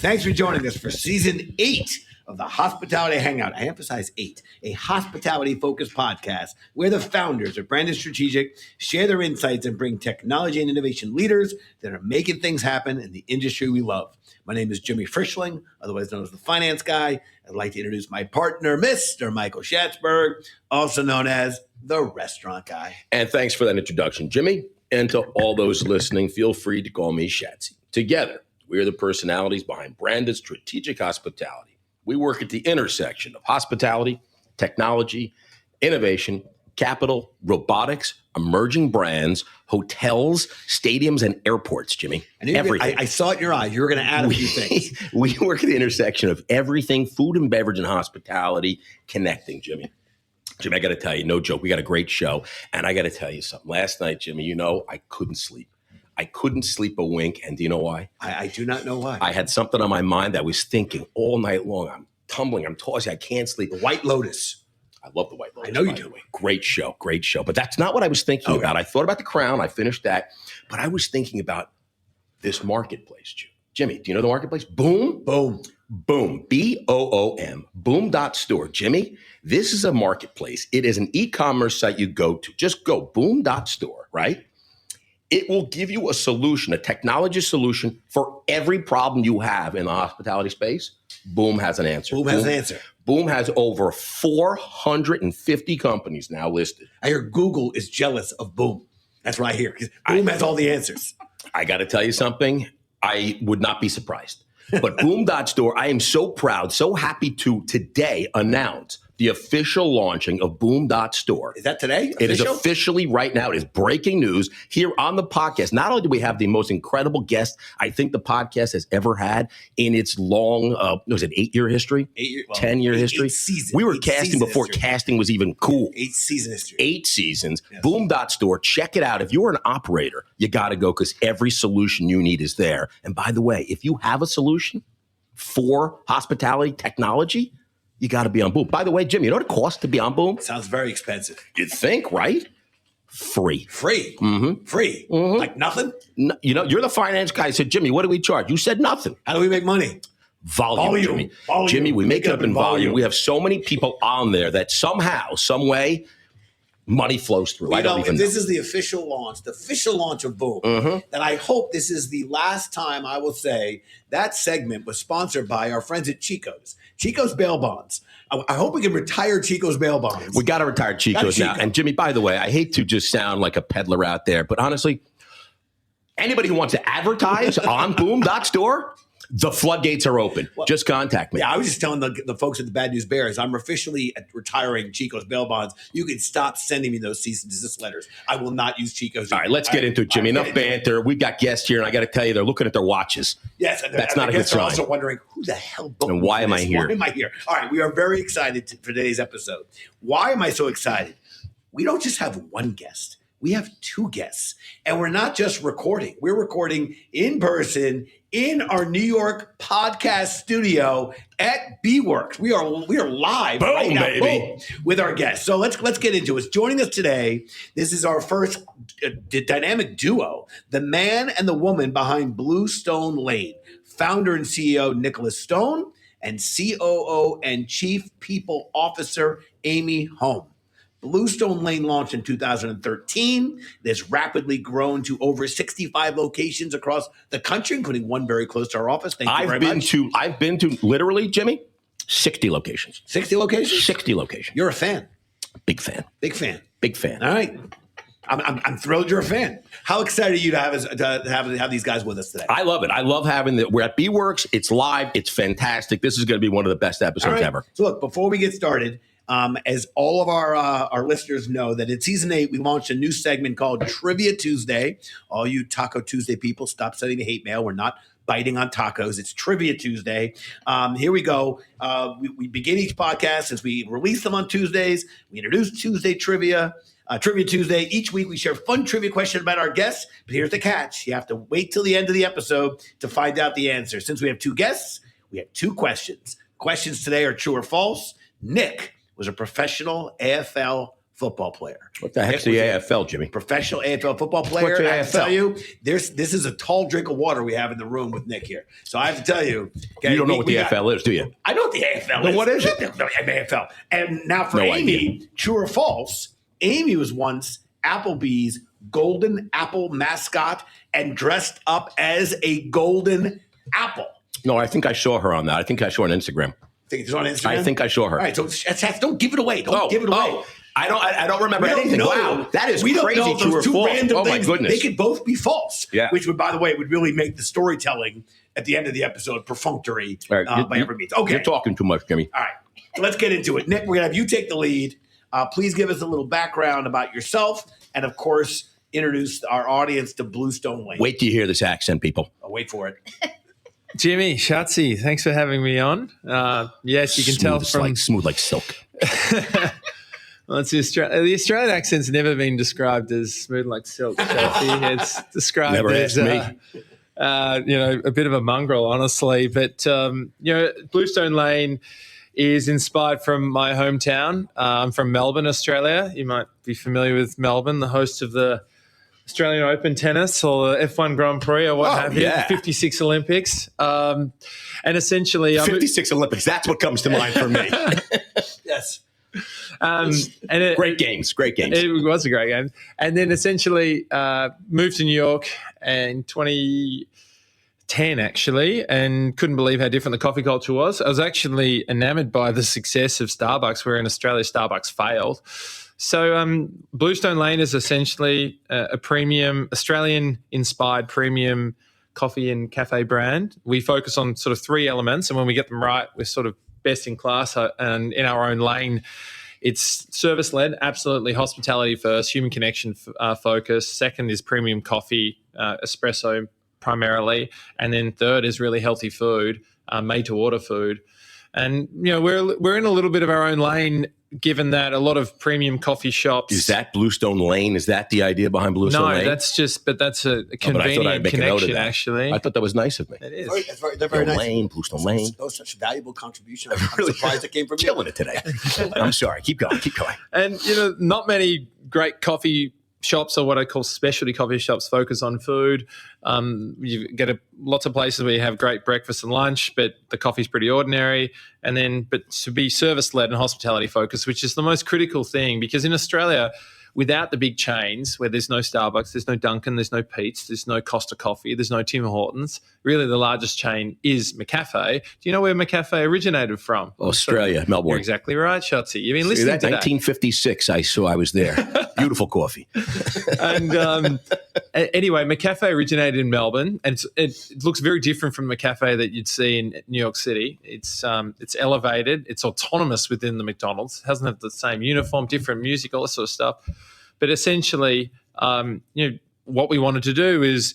Thanks for joining us for season 8 of the Hospitality Hangout. I emphasize 8, a hospitality-focused podcast where the founders of Branded Strategic share their insights and bring technology and innovation leaders that are making things happen in the industry we love. My name is Jimmy Frischling, otherwise known as the Finance Guy. I'd like to introduce my partner, Mr. Michael Schatzberg, also known as the Restaurant Guy. And thanks for that introduction, Jimmy. And to all those listening, feel free to call me Shatsy. Together, we are the personalities behind Branded Strategic Hospitality. We work at the intersection of hospitality, technology, innovation, capital, robotics, emerging brands, hotels, stadiums, and airports, Jimmy. Everything. I saw it in your eyes. You were going to add a few things. We work at the intersection of everything, food and beverage and hospitality, connecting, Jimmy. Jimmy, I got to tell you, no joke, we got a great show. And I got to tell you something. Last night, Jimmy, I couldn't sleep. I couldn't sleep a wink. And do you know why? I do not know why. I had something on my mind that I was thinking all night long. I'm tumbling, I'm tossing, I can't sleep. The White Lotus. I love the White Lotus. I know you do. Great show. But that's not what I was thinking about. I thought about The Crown. I finished that. But I was thinking about this marketplace, Jimmy. Do you know the marketplace? Boom. Boom. Boom. B-O-O-M. Boom.store. Jimmy, this is a marketplace. It is an e-commerce site you go to. Just go boom.store, right? It will give you a solution, a technology solution for every problem you have in the hospitality space. Boom has an answer. Boom has an answer. Boom has over 450 companies now listed. I hear Google is jealous of Boom. That's what I hear. Boom has all the answers. I got to tell you something. I would not be surprised. But Boom.store, I am so proud, so happy to today announce the official launching of Boom.store. Is that today? It is officially right now. It is breaking news here on the podcast. Not only do we have the most incredible guest I think the podcast has ever had in its long, was it 8-year history? 10-year history? 8 seasons. We were casting before casting was even cool. 8-season history. 8 seasons. Yes. Boom.store. Check it out. If you're an operator, you got to go because every solution you need is there. And by the way, if you have a solution for hospitality technology, you got to be on Boom. By the way, Jim, you know what it costs to be on Boom? Sounds very expensive. You'd think, right? Free. Free? Mm-hmm. Free? Mm-hmm. Like nothing? No, you're the finance guy. I said, Jimmy, what do we charge? You said nothing. How do we make money? Volume. Jimmy. Volume. Jimmy, we make it up in volume. We have so many people on there that somehow, some way, money flows through. I don't even know. This is the official launch of Boom. Mm-hmm. And I hope this is the last time I will say that segment was sponsored by our friends at Chico's. Chico's Bail Bonds. I hope we can retire Chico's Bail Bonds. We got to retire Chico's now. And Jimmy, by the way, I hate to just sound like a peddler out there, but honestly, anybody who wants to advertise on Boom.store, the floodgates are open. Well, just contact me. Yeah, I was just telling the folks at the Bad News Bears, I'm officially retiring Chico's Bail Bonds. You can stop sending me those cease and desist letters. I will not use Chico's. All right, let's get into it, Jimmy. Enough banter. We've got guests here, and I got to tell you, they're looking at their watches. Yes, that's not a good sign. They're also wondering, who the hell booked and why am I here? Why am I here? All right, we are very excited for today's episode. Why am I so excited? We don't just have one guest. We have 2 guests, and we're not just recording. We're recording in person in our New York podcast studio at B-Works. We are live right now, baby, with our guests. So let's get into it. Joining us today, this is our first dynamic duo, the man and the woman behind Bluestone Lane, founder and CEO Nicholas Stone, and COO and Chief People Officer Amy Hom. Bluestone Lane launched in 2013. It has rapidly grown to over 65 locations across the country, including one very close to our office. Thank you very much. I've been to literally, Jimmy, 60 locations. 60 locations? 60 locations. You're a fan. Big fan. Big fan. Big fan. All right. I'm thrilled you're a fan. How excited are you to have these guys with us today? I love it. I love having we're at B-Works. It's live. It's fantastic. This is going to be one of the best episodes ever. So look, before we get started, as all of our listeners know, that in season 8, we launched a new segment called Trivia Tuesday. All you Taco Tuesday people, stop sending the hate mail. We're not biting on tacos. It's Trivia Tuesday. Here we go. We begin each podcast as we release them on Tuesdays. We introduce Tuesday Trivia. Trivia Tuesday. Each week we share fun trivia questions about our guests, but here's the catch. You have to wait till the end of the episode to find out the answer. Since we have 2 guests, we have 2 questions. Questions today are true or false. Nick was a professional AFL football player. What the heck's the AFL, Jimmy? Professional AFL football player. What's the I have to AFL? tell you, this is a tall drink of water we have in the room with Nick here. So I have to tell you. Okay, You don't know what the AFL is, do you? I know what the AFL is. Then what is it? The AFL. And now for No Amy, idea. true or false, Amy was once Applebee's golden apple mascot and dressed up as a golden apple. No, I think I saw her on that. I think I saw her on Instagram. Think it's on Instagram? I think I saw her. All right, so don't give it away. Don't give it away. I don't remember We don't anything. know. Wow, that is we don't crazy. know if those True or two false. random Oh my things, goodness. they could both be false. Yeah. Which would, by the way, would really make the storytelling at the end of the episode perfunctory All right, by every means. Okay. You're talking too much, Jimmy. All right. So let's get into it. Nick, we're going to have you take the lead. Please give us a little background about yourself and, of course, introduce our audience to Bluestone Lane. Wait till you hear this accent, people. I'll wait for it. Jimmy, Schatzy, thanks for having me on. Yes, you can tell from smooth like silk. well, it's the Australian accent's never been described as smooth like silk. Schatzy. It's described Never as asked me. a bit of a mongrel, honestly. But Bluestone Lane is inspired from my hometown. I'm from Melbourne, Australia. You might be familiar with Melbourne, the host of the Australian Open tennis or the F1 Grand Prix or what have you, yeah. 56 Olympics. And essentially... 56 Olympics. That's what comes to mind for me. Yes. Great games. It was a great game. And then essentially moved to New York in 2010, actually, and couldn't believe how different the coffee culture was. I was actually enamored by the success of Starbucks, where in Australia Starbucks failed. So Bluestone Lane is essentially a premium, Australian-inspired premium coffee and cafe brand. We focus on sort of three elements, and when we get them right, we're sort of best in class and in our own lane. It's service-led, absolutely hospitality first, human connection focus. Second is premium coffee, espresso primarily. And then third is really healthy food, made-to-order food. And, we're in a little bit of our own lane, given that a lot of premium coffee shops... Is that Bluestone Lane? Is that the idea behind Bluestone Lane? No, that's a convenient connection, actually. I thought that was nice of me. It is. They're very nice. Lane, Bluestone Lane. That was such a valuable contribution. I'm surprised it came from you. Killing it today. I'm sorry. Keep going. And, not many great coffee shops or what I call specialty coffee shops focus on food. You get lots of places where you have great breakfast and lunch, but the coffee's pretty ordinary. But to be service-led and hospitality focused, which is the most critical thing, because in Australia, without the big chains where there's no Starbucks, there's no Dunkin', there's no Pete's, there's no Costa Coffee, there's no Tim Hortons. Really, the largest chain is McCafe. Do you know where McCafe originated from? Australia, Melbourne. You're exactly right, Schatzy. You've been listening to that. 1956, I was there. Beautiful coffee. And anyway, McCafe originated in Melbourne, and it looks very different from the McCafe that you'd see in New York City. It's elevated, it's autonomous within the McDonald's. It doesn't have the same uniform, different music, all that sort of stuff. But essentially, what we wanted to do is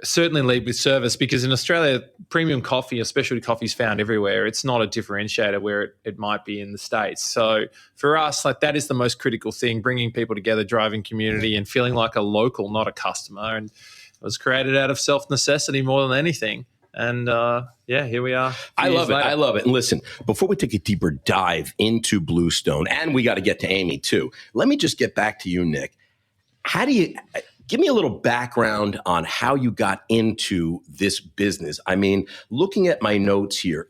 certainly lead with service, because in Australia, premium coffee or specialty coffee is found everywhere. It's not a differentiator where it might be in the States. So for us, that is the most critical thing, bringing people together, driving community and feeling like a local, not a customer. And it was created out of self-necessity more than anything. And here we are. I love it. And listen, before we take a deeper dive into Bluestone, and we got to get to Amy too, let me just get back to you, Nick. How do you... Give me a little background on how you got into this business. I mean, looking at my notes here,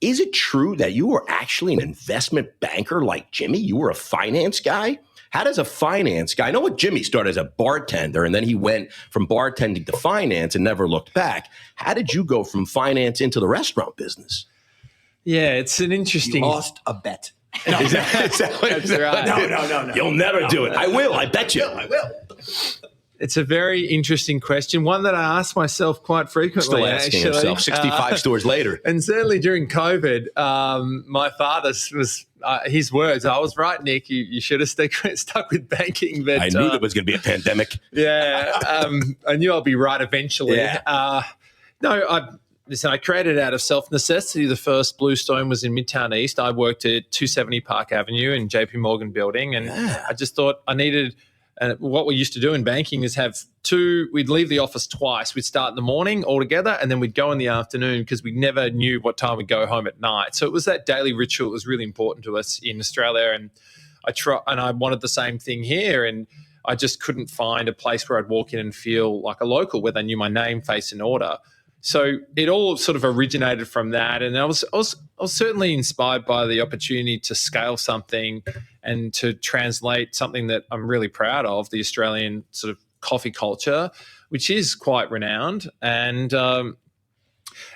is it true that you were actually an investment banker like Jimmy? You were a finance guy? How does a finance guy, I know what Jimmy started as a bartender, and then he went from bartending to finance and never looked back. How did you go from finance into the restaurant business? Yeah, it's an interesting... You lost a bet. No. That's right. No. You'll never do it. I will. I bet you. I will. It's a very interesting question, one that I ask myself quite frequently. Still asking actually. himself 65 stores later. And certainly during COVID, my father was his words. I was right, Nick. You should have stuck with banking. But I knew there was going to be a pandemic. Yeah, I knew I'd be right eventually. Yeah. Listen, I created out of self-necessity. The first Bluestone was in Midtown East. I worked at 270 Park Avenue in JP Morgan building, and I just thought I needed. What we used to do in banking is we'd leave the office twice. We'd start in the morning all together, and then we'd go in the afternoon, because we never knew what time we'd go home at night. So it was that daily ritual that was really important to us in Australia. And I wanted the same thing here, and I just couldn't find a place where I'd walk in and feel like a local, where they knew my name, face, and order. So it all sort of originated from that, and I was certainly inspired by the opportunity to scale something and to translate something that I'm really proud of, the Australian sort of coffee culture, which is quite renowned, and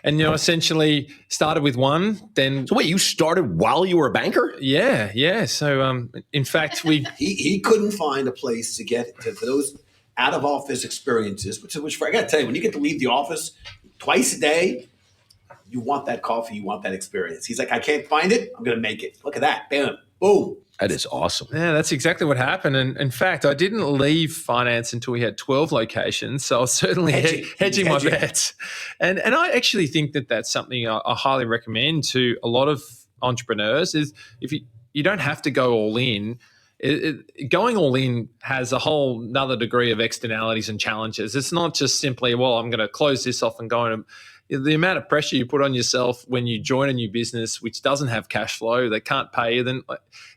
essentially started with one. Then So wait, you started while you were a banker? yeah. So in fact, he couldn't find a place to get for those out of office experiences. Which I got to tell you, when you get to leave the office twice a day, you want that coffee, you want that experience. He's like, I can't find it, I'm going to make it. Look at that, bam, boom. That is awesome. Yeah, that's exactly what happened. And in fact, I didn't leave finance until we had 12 locations. So I was certainly hedging my bets. And I actually think that that's something I highly recommend to a lot of entrepreneurs is if you don't have to go all in. Going all in has a whole nother degree of externalities and challenges. It's not just simply, well, I'm going to close this off and go on. The amount of pressure you put on yourself when you join a new business which doesn't have cash flow, they can't pay you, then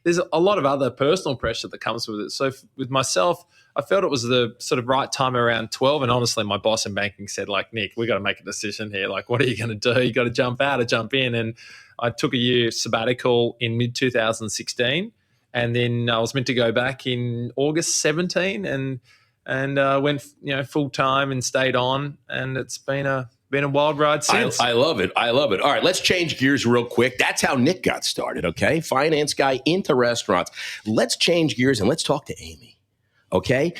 there's a lot of other personal pressure that comes with it. So with myself, I felt it was the sort of right time around 12. And honestly, my boss in banking said, like, Nick, we got to make a decision here. Like, what are you going to do? You got to jump out or jump in. And I took a year sabbatical in mid 2016. And then I was meant to go back in August 17 and went full time and stayed on. And it's been a wild ride since. I love it. All right, let's change gears real quick. That's how Nick got started, okay? Finance guy into restaurants. Let's change gears and let's talk to Amy, okay?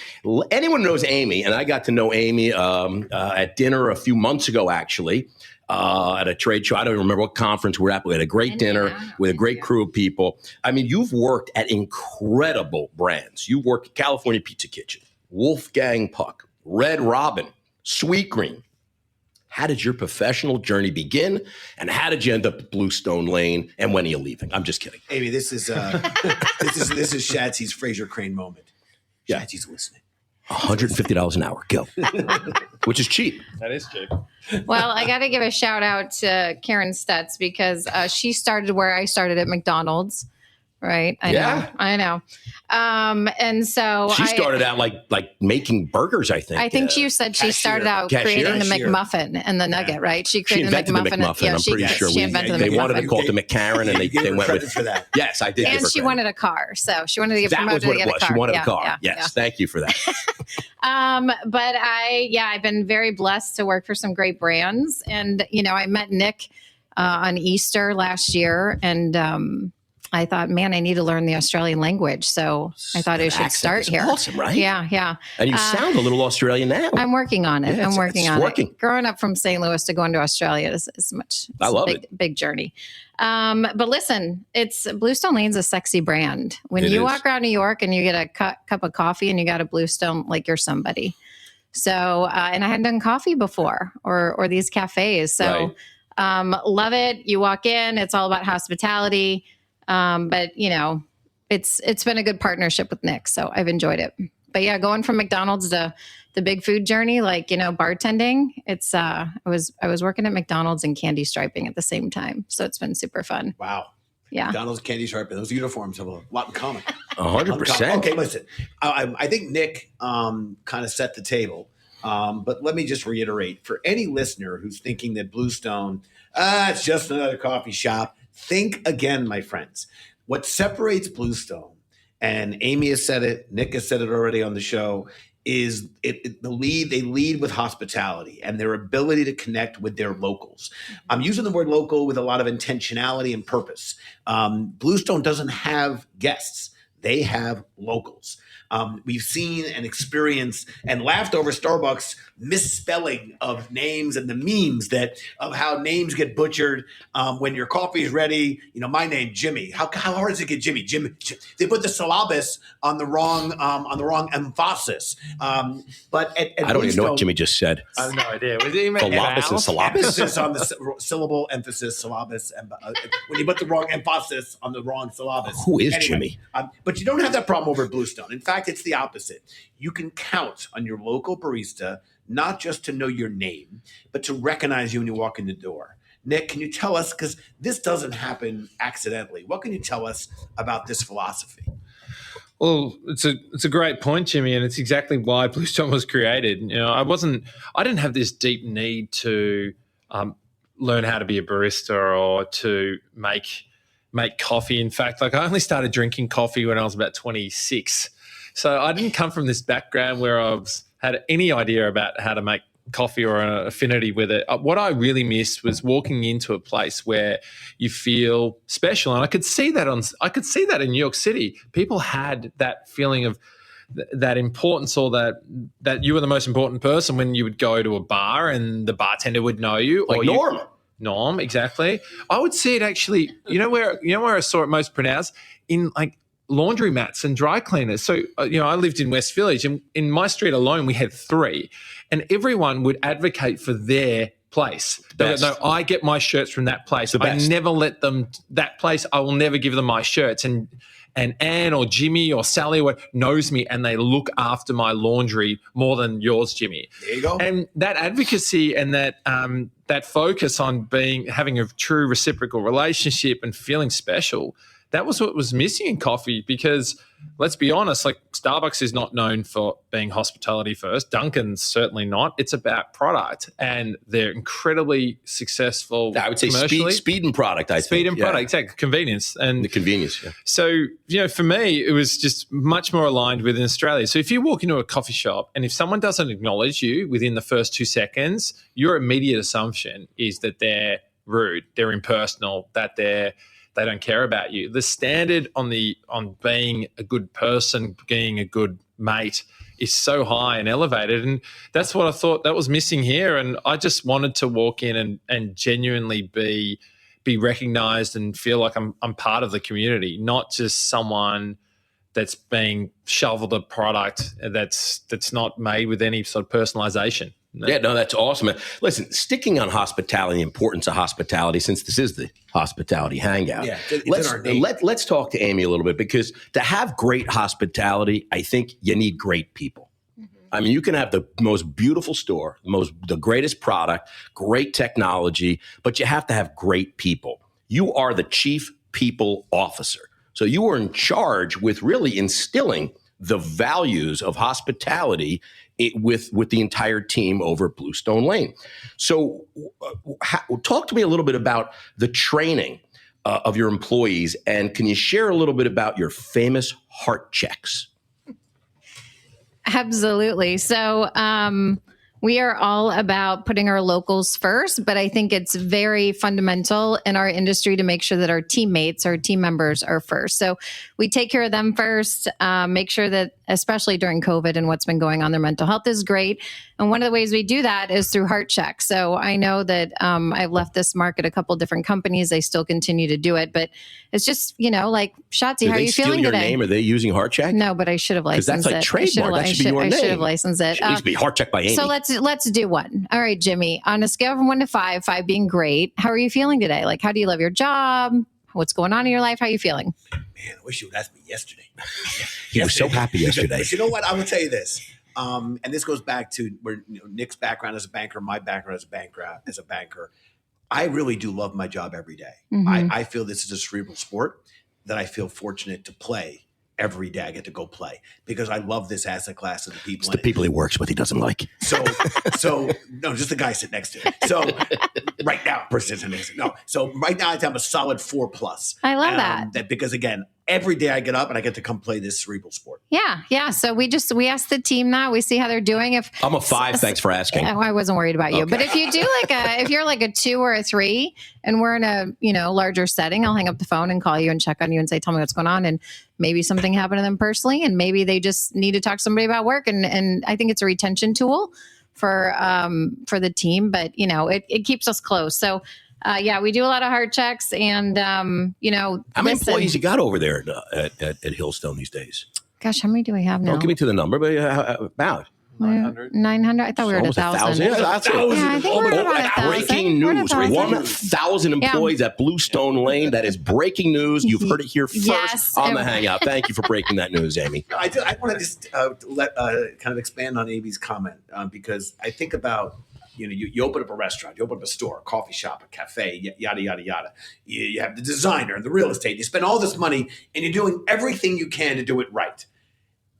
Anyone knows Amy, and I got to know Amy at dinner a few months ago, actually, at a trade show. I don't remember what conference we're at, but we had a great dinner with a great crew of people. I mean, you've worked at incredible brands. You worked at California Pizza Kitchen, Wolfgang Puck, Red Robin, Sweetgreen. How did your professional journey begin, and how did you end up at Bluestone Lane, and when are you leaving? I'm just kidding. Amy, this is Shatsy's Fraser Crane moment. Yeah. Shatsy's listening. $150 an hour, go. Which is cheap. That is cheap. Well, I got to give a shout out to Karen Stutz because she started where I started at McDonald's. Right. I know. And so she started out like making burgers, I think. I think you said she started out creating the McMuffin and the nugget, right? She created the McMuffin. I'm pretty sure she invented the McMuffin. They wanted to call it the McCarran, and they went with for that. Yes, I did. And she wanted a car, so she wanted to get promoted to get a car. She wanted a car. Yes, thank you for that. But I've been very blessed to work for some great brands, and I met Nick on Easter last year, and I thought, man, I need to learn the Australian language. So I thought I should start here. Awesome, right? Yeah. And you sound a little Australian now. I'm working on it. Yeah, I'm working on working. it. Growing up from St. Louis to going to Australia is much. I love it. Big journey. But listen, Bluestone Lane's a sexy brand. When you walk around New York and you get a cup of coffee and you got a Bluestone, like you're somebody. So, and I hadn't done coffee before or these cafes. So, love it. You walk in, it's all about hospitality. But it's been a good partnership with Nick, so I've enjoyed it. But yeah, going from McDonald's to the big food journey, bartending, I was working at McDonald's and candy striping at the same time. So it's been super fun. Wow. Yeah. McDonald's candy striping. Those uniforms have a lot in common. 100%. Okay, listen. I think Nick kind of set the table. But let me just reiterate for any listener who's thinking that Bluestone, it's just another coffee shop. Think again, my friends. What separates Bluestone, and Amy has said it, Nick has said it already on the show, is they lead with hospitality and their ability to connect with their locals. I'm using the word local with a lot of intentionality and purpose. Bluestone doesn't have guests. They have locals. We've seen and experienced and laughed over Starbucks misspelling of names and the memes of how names get butchered when your coffee is ready. My name, Jimmy. How hard is it to get Jimmy? Jim. They put the syllabus on the wrong emphasis. But at I don't even know what Jimmy just said. I have no idea. Was it Syllabus and syllabus? Emphasis on the syllable, emphasis, syllabus. When you put the wrong emphasis on the wrong syllabus. Who is Jimmy? But you don't have that problem over at Bluestone. In fact, it's the opposite. You can count on your local barista not just to know your name, but to recognize you when you walk in the door. Nick, can you tell us, because this doesn't happen accidentally, what can you tell us about this philosophy? Well, it's a great point, Jimmy, and it's exactly why Bluestone was created. You know, I didn't have this deep need to learn how to be a barista or to make coffee. In fact, like I only started drinking coffee when I was about 26. So I didn't come from this background where had any idea about how to make coffee or an affinity with it. What I really missed was walking into a place where you feel special, and I could see that in New York City. People had that feeling of that importance, or that you were the most important person when you would go to a bar and the bartender would know you. Like Norm, exactly. I would see it actually. You know where I saw it most pronounced? In like laundromats and dry cleaners. So, I lived in West Village, and in my street alone, we had 3, and everyone would advocate for their place. They would know, I get my shirts from that place. I never let them, that place, I will never give them my shirts. And Anne or Jimmy or Sally knows me, and they look after my laundry more than yours, Jimmy. There you go. And that advocacy and that focus on having a true reciprocal relationship and feeling special, that was what was missing in coffee. Because let's be honest, like Starbucks is not known for being hospitality first. Dunkin's certainly not. It's about product, and they're incredibly successful. I would say speed and product. Speed and product, exactly. Convenience and the convenience. Yeah. So for me, it was just much more aligned with Australia. So if you walk into a coffee shop and if someone doesn't acknowledge you within the first 2 seconds, your immediate assumption is that they're rude, they're impersonal, that they don't care about you. The standard on being a good person, being a good mate is so high and elevated. And that's what I thought that was missing here. And I just wanted to walk in and genuinely be recognized and feel like I'm part of the community, not just someone that's being shoveled a product that's not made with any sort of personalization. No. Yeah, no, that's awesome. Listen, sticking on hospitality, the importance of hospitality, since this is the Hospitality Hangout. Yeah, it's in our name. Let's talk to Amy a little bit, because to have great hospitality, I think you need great people. Mm-hmm. I mean, you can have the most beautiful store, the greatest product, great technology, but you have to have great people. You are the chief people officer. So you are in charge with really instilling the values of hospitality with the entire team over at Bluestone Lane. So talk to me a little bit about the training of your employees, and can you share a little bit about your famous heart checks? Absolutely. So we are all about putting our locals first, but I think it's very fundamental in our industry to make sure that our teammates, our team members are first. So we take care of them first, make sure that, especially during COVID and what's been going on, their mental health is great. And one of the ways we do that is through heart checks. So I know that I've left this market a couple different companies. They still continue to do it, but it's just, like, Schatzy, how are you feeling today? Do they steal your name? Are they using heart check? No, but I should have licensed it. Because that's like trademark. That should be your name. I should have licensed it. It needs to be heart check by Amy. So let's do one. All right, Jimmy, on a scale from 1 to 5, 5 being great, how are you feeling today? Like, how do you love your job? What's going on in your life? How are you feeling? Man, I wish you would ask me yesterday. He was so happy yesterday. But you know what? I will tell you this. And this goes back to where Nick's background as a banker, my background as a banker. I really do love my job every day. Mm-hmm. I feel this is a cerebral sport that I feel fortunate to play every day. I get to go play because I love this asset class of the people. It's the people he works with he doesn't like. So no, just the guy sitting next to him. So right now, So right now, I'm a solid 4+. I love that because again, every day I get up and I get to come play this cerebral sport. Yeah. So we ask the team that, we see how they're doing. If I'm a 5, thanks for asking. I wasn't worried about you, okay. But if you do if you're like a 2 or a 3, and we're in a larger setting, I'll hang up the phone and call you and check on you and say, tell me what's going on, and maybe something happened to them personally, and maybe they just need to talk to somebody about work, and I think it's a retention tool for the team, but it keeps us close. So. We do a lot of heart checks, and how many employees you got over there at Hillstone these days? Gosh, how many do we have now? Don't give me to the number, but about 900. 900. I thought we were at 1,000. Yeah, that's it. I think we're at about 1,000. Breaking news: 1,000 employees at Bluestone Lane. That is breaking news. You've heard it here first on the Hangout. Thank you for breaking that news, Amy. I want to just kind of expand on Amy's comment because I think about. You open up a restaurant, you open up a store, a coffee shop, a cafe, yada, yada, yada. You have the designer and the real estate. You spend all this money and you're doing everything you can to do it right.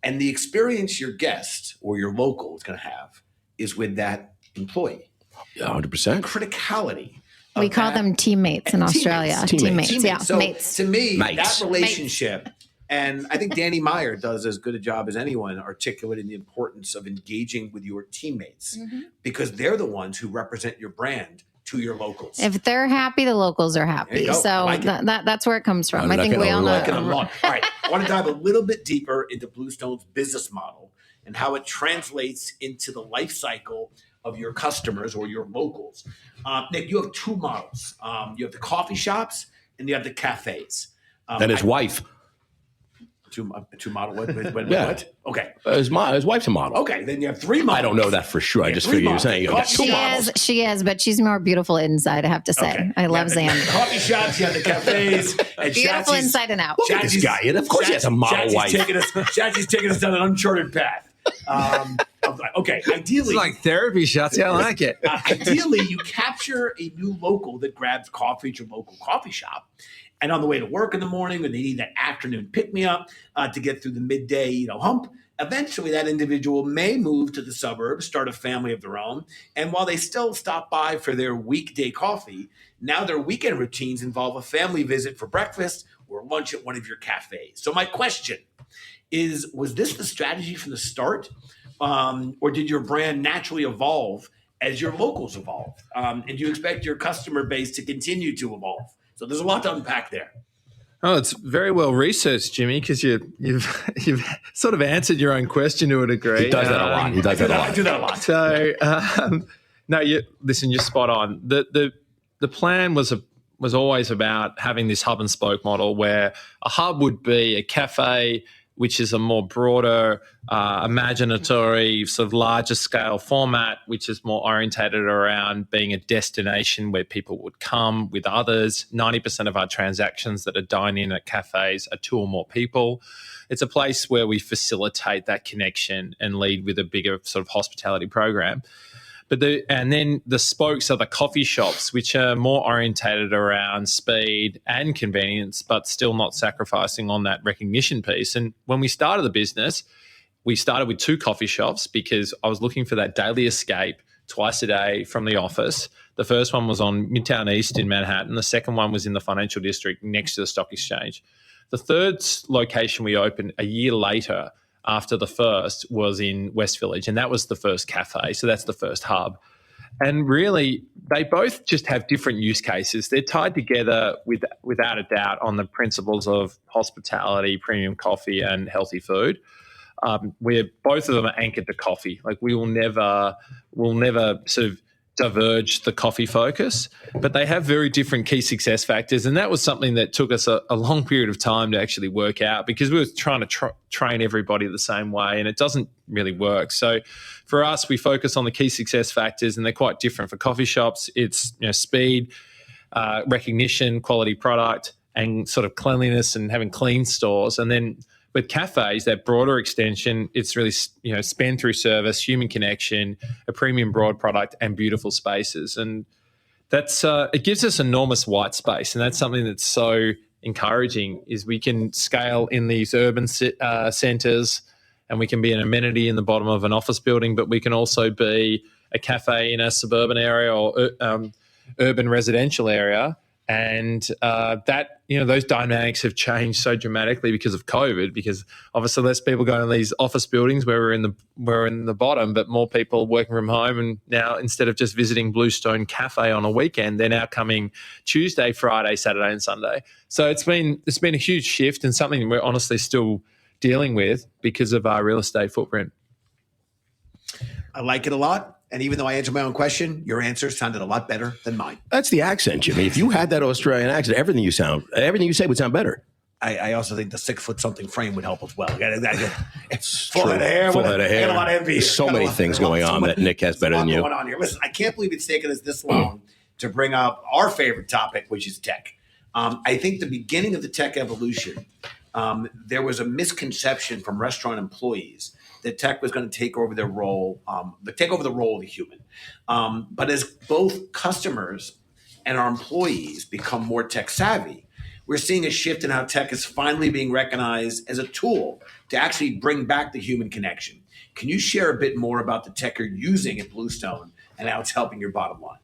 And the experience your guest or your local is going to have is with that employee. 100%. Criticality. We call them teammates in Australia. Teammates. Yeah. So mates. to me, Mates. that relationship, and I think Danny Meyer does as good a job as anyone articulating the importance of engaging with your teammates because they're the ones who represent your brand to your locals. If they're happy, the locals are happy. So that's where it comes from. I think we all know. All right. I want to dive a little bit deeper into Bluestone's business model and how it translates into the life cycle of your customers or your locals. Nick, you have two models. You have the coffee shops and you have the cafes. And his wife. Two model. What? Okay. His wife's a model. Okay, then you have three models. I don't know that for sure. I just figured you were saying you got two models. She is, but she's more beautiful inside, I have to say. Okay. I love Zan. The coffee shops, you have the cafes. And Beautiful inside and out. Look at this guy. Of course he has a model wife. Chachi's taking us down an uncharted path. Okay, ideally. It's like therapy, Schatzy. I like it. Ideally, you capture a new local that grabs coffee at your local coffee shop. And on the way to work in the morning, when they need that afternoon pick-me-up to get through the midday, hump, eventually that individual may move to the suburbs, start a family of their own. And while they still stop by for their weekday coffee, now their weekend routines involve a family visit for breakfast or lunch at one of your cafes. So my question is, was this the strategy from the start? Or did your brand naturally evolve as your locals evolve? And do you expect your customer base to continue to evolve? So there's a lot to unpack there. Oh, it's very well researched, Jimmy, because you've sort of answered your own question to a degree. He does that a lot. I do that a lot. So, no, listen, you're spot on. The plan was always about having this hub and spoke model where a hub would be a cafe, which is a more broader, imaginatory, sort of larger scale format, which is more orientated around being a destination where people would come with others. 90% of our transactions that are dine-in at cafes are two or more people. It's a place where we facilitate that connection and lead with a bigger sort of hospitality program. And then the spokes are the coffee shops, which are more orientated around speed and convenience, but still not sacrificing on that recognition piece. And when we started the business, we started with two coffee shops because I was looking for that daily escape twice a day from the office. The first one was on Midtown East in Manhattan. The second one was in the financial district next to the stock exchange. The third location we opened a year later after the first was in West Village, and that was the first cafe. So that's the first hub. And really, they both just have different use cases. They're tied together without a doubt on the principles of hospitality, premium coffee, and healthy food. Where both of them are anchored to coffee. Like we'll never sort of diverge the coffee focus, but they have very different key success factors. And that was something that took us a long period of time to actually work out because we were trying to train everybody the same way and it doesn't really work. So for us, we focus on the key success factors and they're quite different. For coffee shops, it's speed, recognition, quality product, and sort of cleanliness and having clean stores. And then with cafes, that broader extension, it's really, spend through service, human connection, a premium broad product, and beautiful spaces. And that's it gives us enormous white space. And that's something that's so encouraging is we can scale in these urban centres and we can be an amenity in the bottom of an office building, but we can also be a cafe in a suburban area or urban residential area. And that, those dynamics have changed so dramatically because of COVID, because obviously less people go in these office buildings where we're in the bottom, but more people working from home. And now instead of just visiting Bluestone Cafe on a weekend, they're now coming Tuesday, Friday, Saturday and Sunday. So it's been a huge shift and something we're honestly still dealing with because of our real estate footprint. I like it a lot. And even though I answered my own question, your answer sounded a lot better than mine. That's the accent, Jimmy. If you had that Australian accent, everything you say would sound better. I also think the 6'something frame would help as well. It's full True. head of hair. Full head of hair. I got a lot of envy. There's so many things going on that Nick has better than you. Going on here. Listen, I can't believe it's taken us this long to bring up our favorite topic, which is tech. I think the beginning of the tech evolution, there was a misconception from restaurant employees that tech was going to take over their role, take over the role of the human. But as both customers and our employees become more tech savvy, we're seeing a shift in how tech is finally being recognized as a tool to actually bring back the human connection. Can you share a bit more about the tech you're using at Bluestone and how it's helping your bottom line?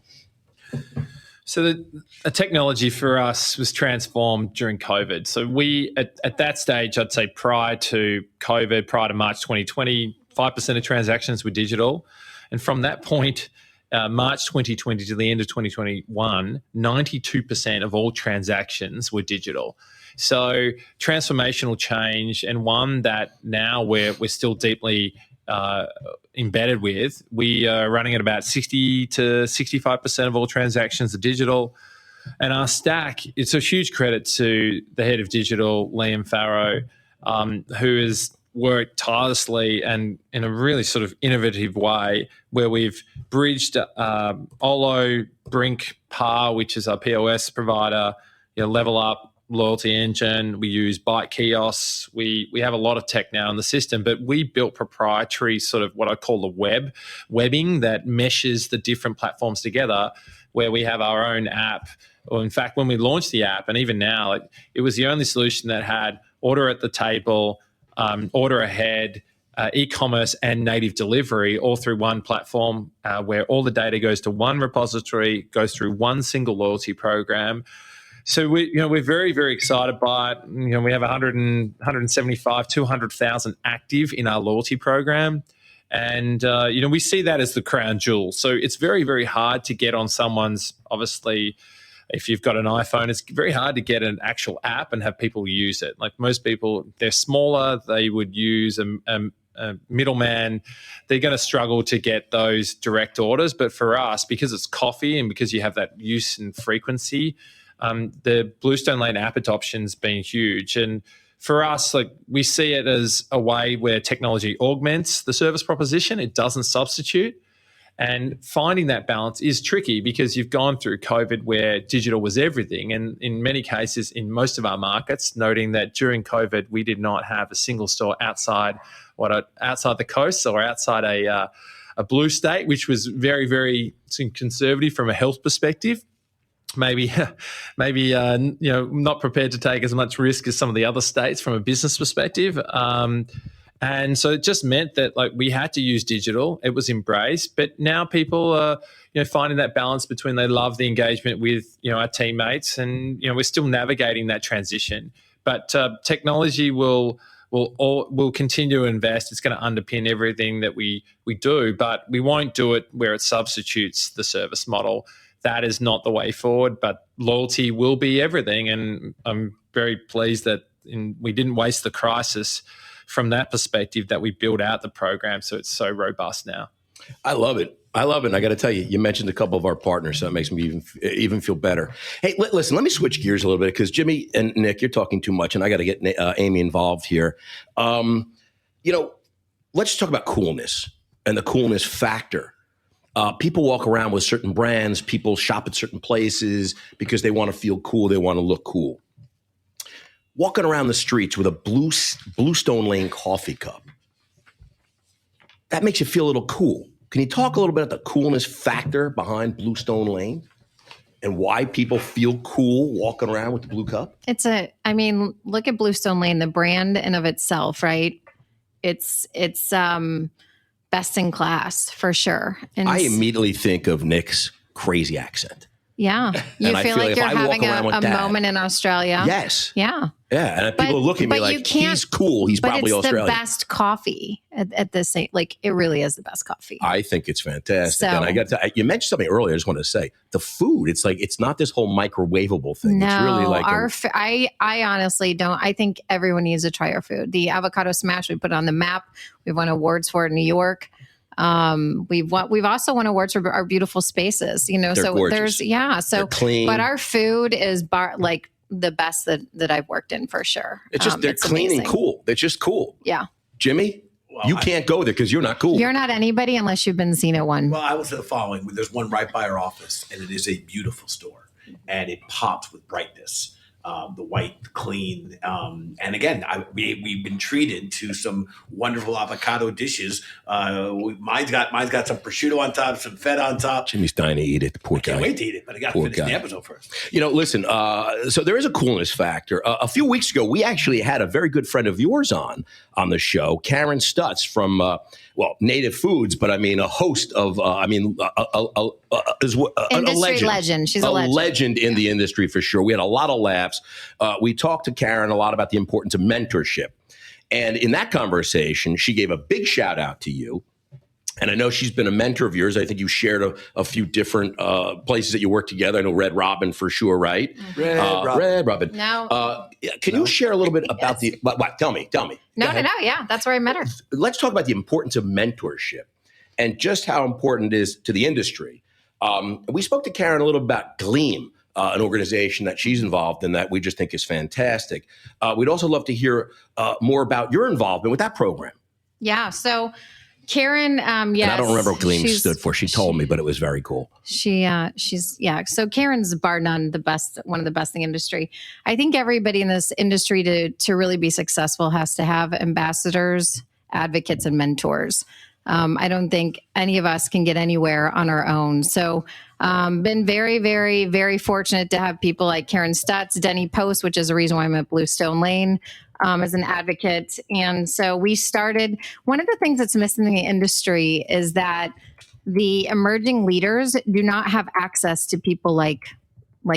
So the technology for us was transformed during COVID. So we, at that stage, I'd say prior to COVID, prior to March 2020, 5% of transactions were digital. And from that point, March 2020 to the end of 2021, 92% of all transactions were digital. So transformational change, and one that now we're still deeply embedded with. We are running at about 60 to 65% of all transactions are digital. And our stack, it's a huge credit to the head of digital, Liam Farrow, who has worked tirelessly and in a really sort of innovative way where we've bridged Olo, Brink, Par, which is our POS provider, Level Up, Loyalty Engine. We use Bite Kiosks. We have a lot of tech now in the system, but we built proprietary sort of what I call the webbing that meshes the different platforms together, where we have our own app. Or in fact, when we launched the app, and even now, it was the only solution that had order at the table, order ahead, e-commerce and native delivery all through one platform, where all the data goes to one repository, goes through one single loyalty program. So we're very, very excited by it. We have 175, 200,000 active in our loyalty program. And, we see that as the crown jewel. So it's very, very hard to get on someone's, obviously, if you've got an iPhone, it's very hard to get an actual app and have people use it. Like most people, they're smaller, they would use a middleman. They're going to struggle to get those direct orders. But for us, because it's coffee and because you have that use and frequency, the Bluestone Lane app adoption's been huge. And for us, we see it as a way where technology augments the service proposition. It doesn't substitute. And finding that balance is tricky because you've gone through COVID where digital was everything. And in many cases, in most of our markets, noting that during COVID, we did not have a single store outside the coast or outside a blue state, which was very, very conservative from a health perspective. Maybe not prepared to take as much risk as some of the other states from a business perspective. And so it just meant that we had to use digital. It was embraced, but now people are finding that balance between they love the engagement with our teammates, and we're still navigating that transition. But technology will continue to invest. It's going to underpin everything that we do, but we won't do it where it substitutes the service model. That is not the way forward, but loyalty will be everything. And I'm very pleased that we didn't waste the crisis from that perspective, that we build out the program so it's so robust now. I love it. And I got to tell you, you mentioned a couple of our partners, so it makes me even feel better. Hey, listen, let me switch gears a little bit because Jimmy and Nick, you're talking too much, and I got to get Amy involved here. Let's talk about coolness and the coolness factor. People walk around with certain brands. People shop at certain places because they want to feel cool. They want to look cool. Walking around the streets with a Bluestone Lane coffee cup, that makes you feel a little cool. Can you talk a little bit about the coolness factor behind Bluestone Lane and why people feel cool walking around with the blue cup? Look at Bluestone Lane, the brand in of itself, right? It's best in class for sure. And I immediately think of Nick's crazy accent. Yeah. You feel like you're having a moment in Australia. Yes. Yeah. Yeah. And people look at me like, he's cool. He's probably Australian. But it's the best coffee at this same, it really is the best coffee. I think it's fantastic. And you mentioned something earlier. I just wanted to say the food, it's not this whole microwavable thing. No, it's really like I honestly don't. I think everyone needs to try our food. The avocado smash, we put it on the map. We've won awards for it in New York. We've also won awards for our beautiful spaces, They're so gorgeous. They're clean. But our food is the best that I've worked in for sure. It's just, they're clean amazing. And cool. They're just cool. Yeah. Jimmy, you can't go there because you're not cool. You're not anybody unless you've been seen at one. Well, I will say the following. There's one right by our office and it is a beautiful store and it pops with brightness. the white, clean. And again, we've been treated to some wonderful avocado dishes. Mine's got some prosciutto on top, some feta on top. Jimmy's dying to eat it. The poor guy. Can't wait to eat it, but I got to finish the episode first. Listen, so there is a coolness factor. A few weeks ago, we actually had a very good friend of yours on the show, Karen Stutz from, Native Foods, but I mean, a host of, industry legend. She's a legend in the industry for sure. We had a lot of laughs. We talked to Karen a lot about the importance of mentorship. And in that conversation, she gave a big shout out to you. And I know she's been a mentor of yours. I think you shared a few different places that you work together. I know Red Robin for sure, right? Red Robin. No. Can you share a little bit about what? Tell me. No. Yeah, that's where I met her. Let's talk about the importance of mentorship and just how important it is to the industry. We spoke to Karen a little about Gleam, an organization that she's involved in that we just think is fantastic. We'd also love to hear more about your involvement with that program. Yeah. So Karen, yes. And I don't remember what Gleam stood for. She told me, but it was very cool. So Karen's bar none one of the best in the industry. I think everybody in this industry to really be successful has to have ambassadors, advocates, and mentors. I don't think any of us can get anywhere on our own. So been very, very, very fortunate to have people like Karen Stutz, Denny Post, which is the reason why I'm at Bluestone Lane, as an advocate. And so we started, one of the things that's missing in the industry is that the emerging leaders do not have access to people like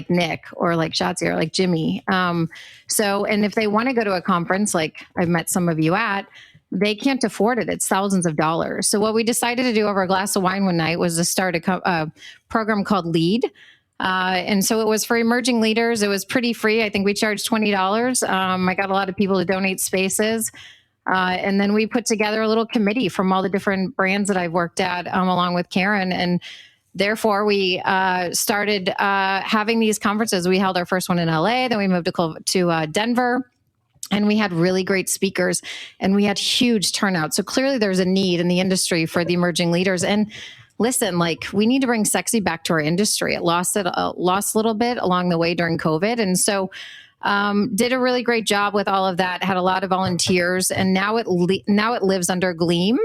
Nick or like Schatzi or like Jimmy. And if they want to go to a conference, like I've met some of you at, they can't afford it. It's thousands of dollars. So what we decided to do over a glass of wine one night was to start a program called LEAD. And so it was for emerging leaders. It was pretty free. I think we charged $20. I got a lot of people to donate spaces. And then we put together a little committee from all the different brands that I've worked at, along with Karen. And therefore, we started having these conferences. We held our first one in LA. Then we moved to Denver. And we had really great speakers and we had huge turnout. So clearly there's a need in the industry for the emerging leaders. And listen, we need to bring sexy back to our industry. It lost a little bit along the way during COVID. And so did a really great job with all of that, had a lot of volunteers. And now it lives under Gleam,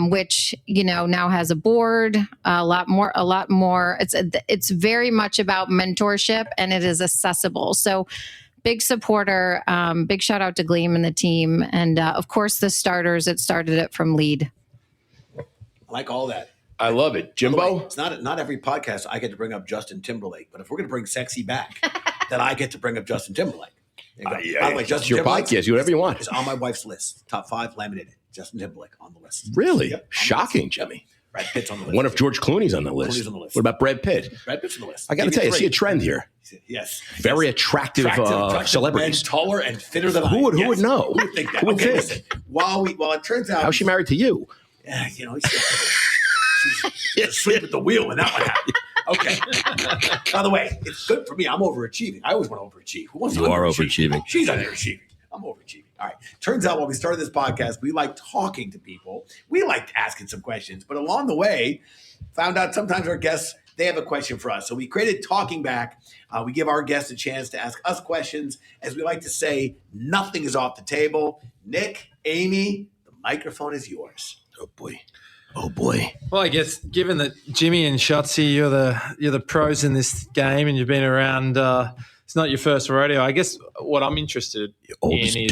which, now has a board, a lot more. It's very much about mentorship and it is accessible. So big supporter, big shout out to Gleam and the team. And of course, the starters, it started it from LEAD. I like all that. I love it. Jimbo? It's not every podcast I get to bring up Justin Timberlake, but if we're going to bring sexy back, then I get to bring up Justin Timberlake. By the way, Justin your Timberlake podcast. Do whatever you want. Is on my wife's list. Top 5 laminated. Justin Timberlake on the list. Really? Yep, shocking, Jimmy. Brad Pitt's on the list. What if George Clooney's on the list? Clooney's on the list. What about Brad Pitt? Brad Pitt's on the list. I got to tell you, I see a trend here. Yes. Very attractive celebrities. And taller and fitter than Who would know? Who would think that? Who would think? Listen, while it turns out. How's she married to you? Yeah, she's asleep at the wheel when that one happened. Okay. By the way, it's good for me. I'm overachieving. I always want to overachieve. Who wants to You are overachieving. She's underachieving. I'm overachieving. All right. Turns out when we started this podcast, we like talking to people. We liked asking some questions. But along the way, found out sometimes our guests, they have a question for us. So we created Talking Back. We give our guests a chance to ask us questions. As we like to say, nothing is off the table. Nick, Amy, the microphone is yours. Oh boy. Well, I guess given that Jimmy and Schatzi, you're the pros in this game, and you've been around. It's not your first rodeo. I guess what I'm interested in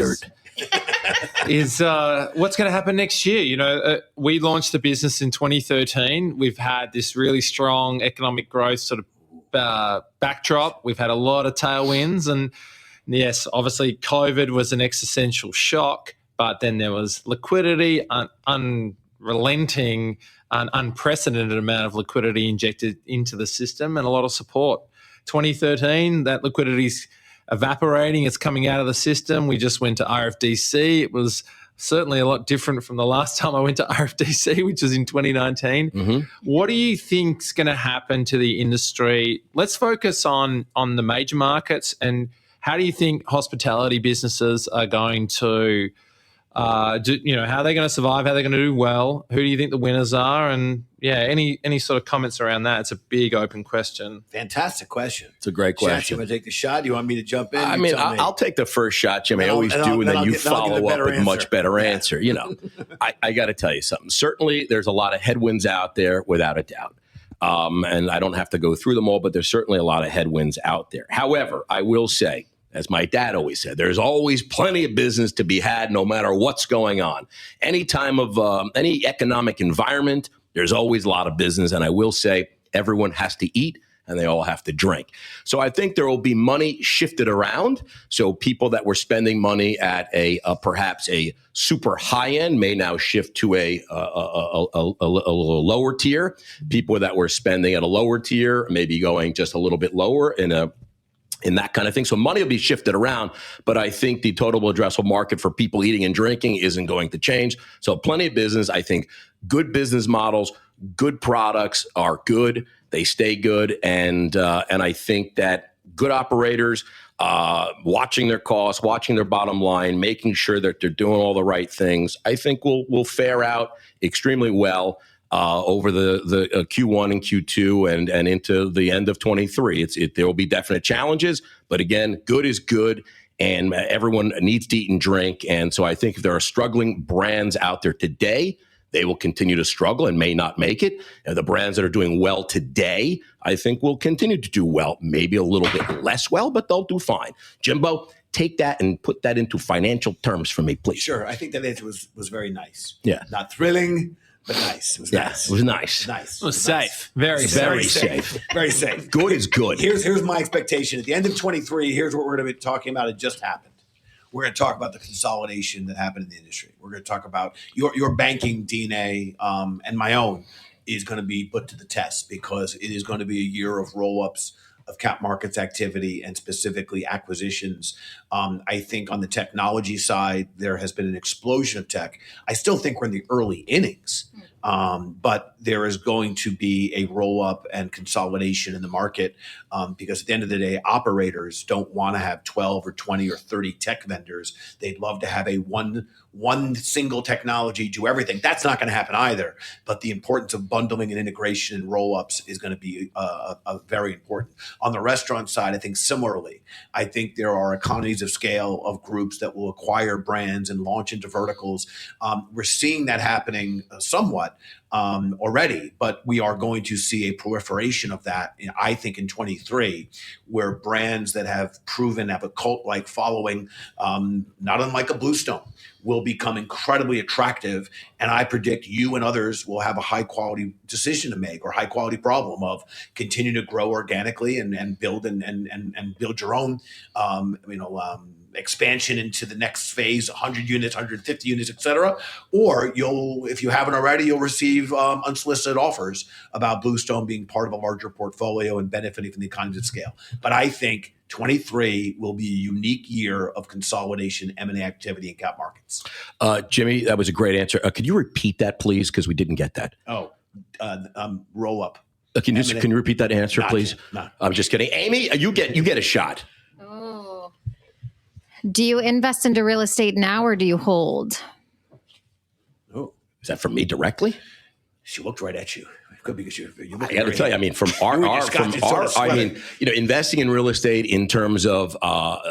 is what's going to happen next year. We launched the business in 2013. We've had this really strong economic growth sort of backdrop. We've had a lot of tailwinds, and yes, obviously COVID was an existential shock, but then there was liquidity, unrelenting, an unprecedented amount of liquidity injected into the system and a lot of support. 2013, that liquidity's evaporating. It's coming out of the system. We just went to RFDC. It was certainly a lot different from the last time I went to RFDC, which was in 2019. Mm-hmm. What do you think's going to happen to the industry? Let's focus on the major markets, and how do you think hospitality businesses are going to How are they going to survive? How are they going to do well? Who do you think the winners are? And any sort of comments around that? It's a big open question. Fantastic question. It's a great question. You want to take the shot? You want me to jump in? I mean, I'll take the first shot, Jimmy. I always do, and then you follow up with a much better answer. I got to tell you something. Certainly, there's a lot of headwinds out there, without a doubt. And I don't have to go through them all, but there's certainly a lot of headwinds out there. However, I will say, as my dad always said, there's always plenty of business to be had no matter what's going on. Any time of any economic environment, there's always a lot of business. And I will say everyone has to eat and they all have to drink. So I think there will be money shifted around. So people that were spending money at perhaps a super high end may now shift to a lower tier. People that were spending at a lower tier maybe going just a little bit lower in that kind of thing. So money will be shifted around, but I think the total addressable market for people eating and drinking isn't going to change. So plenty of business. I think good business models, good products are good. They stay good. And I think that good operators, watching their costs, watching their bottom line, making sure that they're doing all the right things, I think will fare out extremely well over the Q1 and Q2 and into the end of 23. There will be definite challenges, but again, good is good, and everyone needs to eat and drink. And so I think if there are struggling brands out there today, they will continue to struggle and may not make it. And the brands that are doing well today, I think will continue to do well, maybe a little bit less well, but they'll do fine. Jimbo, take that and put that into financial terms for me, please. Sure. I think that answer was very nice. Yeah. Not thrilling, but nice. It was nice. It was nice. Nice. It was safe. Very safe. Very safe. Good is good. Here's my expectation. At the end of 23, here's what we're going to be talking about. It just happened. We're going to talk about the consolidation that happened in the industry. We're going to talk about your banking DNA and my own is going to be put to the test because it is going to be a year of roll-ups, of cap markets activity, and specifically acquisitions. I think on the technology side, there has been an explosion of tech. I still think we're in the early innings, but there is going to be a roll-up and consolidation in the market because at the end of the day, operators don't want to have 12 or 20 or 30 tech vendors. They'd love to have a one single technology do everything. That's not going to happen either. But the importance of bundling and integration and roll-ups is going to be very important. On the restaurant side, I think similarly, I think there are economies of scale of groups that will acquire brands and launch into verticals. We're seeing that happening somewhat already, but we are going to see a proliferation of that, I think, in 23, where brands that have proven to have a cult-like following, not unlike a Bluestone, will become incredibly attractive. And I predict you and others will have a high-quality decision to make or high-quality problem of continue to grow organically and build and build your own, expansion into the next phase, 100 units, 150 units, et cetera. Or if you haven't already, you'll receive unsolicited offers about Bluestone being part of a larger portfolio and benefiting from the economies of scale. But I think 23 will be a unique year of consolidation, M&A activity in cap markets. Jimmy, that was a great answer. Could you repeat that, please? Because we didn't get that. Roll up. Can you repeat that answer, please? No. I'm just kidding. Amy, you get a shot. Do you invest into real estate now or do you hold? Oh, is that from me directly? She looked right at you. It could be because you I got to tell you, I mean, investing in real estate in terms of